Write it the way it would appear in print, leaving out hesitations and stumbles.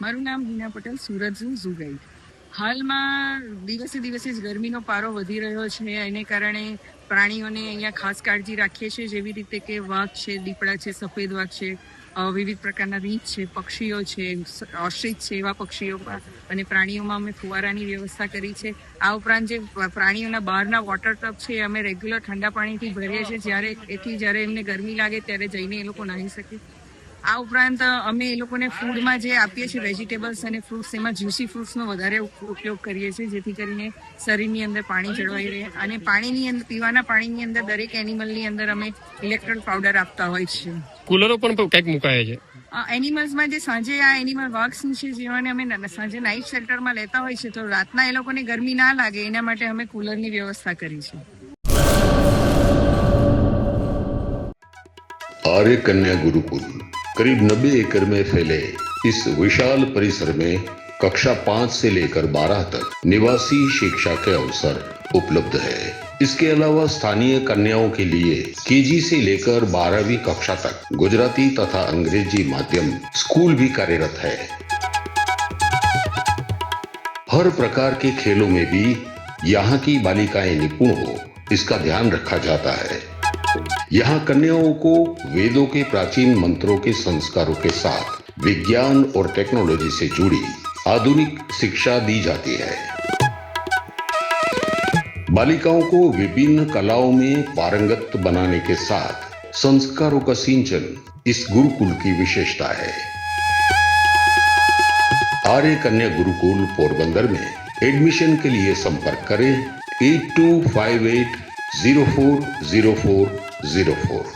મારું નામ Hina Patel, Surat zoo guide. હાલમાં દિવસે દિવસે જ ગરમીનો પારો વધી રહ્યો છે. એને કારણે પ્રાણીઓને અહીંયા ખાસ કાળજી રાખીએ છીએ, જેવી રીતે કે વાઘ છે, દીપડા છે, સફેદ વાઘ છે, વિવિધ પ્રકારના રીંછ છે, પક્ષીઓ છે, ઓસ્ટ્રીચ છે, એવા પક્ષીઓમાં અને પ્રાણીઓમાં અમે ફુવારાની વ્યવસ્થા કરી છે. આ ઉપરાંત જે પ્રાણીઓના બહારના વોટર ટબ છે અમે રેગ્યુલર ઠંડા પાણીથી ભરીએ છીએ, જ્યારે એમને ગરમી લાગે ત્યારે જઈને એ લોકો નાહી શકે. આ ઉપરાંત અમે એ લોકોને ફૂડમાં જે આપીએ છીએ વેજીટેબલ્સ અને ફ્રૂટ્સ, એમાં જ્યુસી ફ્રૂટ્સનો વધારે ઉપયોગ કરીએ છીએ, જેથી કરીને શરીરની અંદર પાણી જળવાઈ રહે. અને પાણીની અંદર, પીવાના પાણીની અંદર દરેક એનિમલની અંદર અમે ઇલેક્ટ્રોલ પાવડર આપતા હોય છે. કુલરો પણ કંઈક મુકાયા છે. એનિમલ્સમાં જે સાંજે આ એનિમલ વાઘ છે, જેઓને અમે સાંજે નાઇટ શેલ્ટરમાં લેતા હોય છે, તો રાતના એ લોકોને ગરમી ના લાગે એના માટે અમે કુલરની વ્યવસ્થા કરી છે. आर्य कन्या गुरुकुल करीब 90 एकड़ में फैले इस विशाल परिसर में कक्षा 5 से लेकर 12 तक निवासी शिक्षा के अवसर उपलब्ध है. इसके अलावा स्थानीय कन्याओं के लिए केजी से लेकर 12वीं कक्षा तक गुजराती तथा अंग्रेजी माध्यम स्कूल भी कार्यरत है. हर प्रकार के खेलों में भी यहाँ की बालिकाएं निपुण हो, इसका ध्यान रखा जाता है. यहाँ कन्याओं को वेदों के प्राचीन मंत्रों के संस्कारों के साथ विज्ञान और टेक्नोलॉजी से जुड़ी आधुनिक शिक्षा दी जाती है. बालिकाओं को विभिन्न कलाओं में पारंगत बनाने के साथ संस्कारों का सिंचन इस गुरुकुल की विशेषता है. आर्य कन्या गुरुकुल पोरबंदर में एडमिशन के लिए संपर्क करें 8258040404.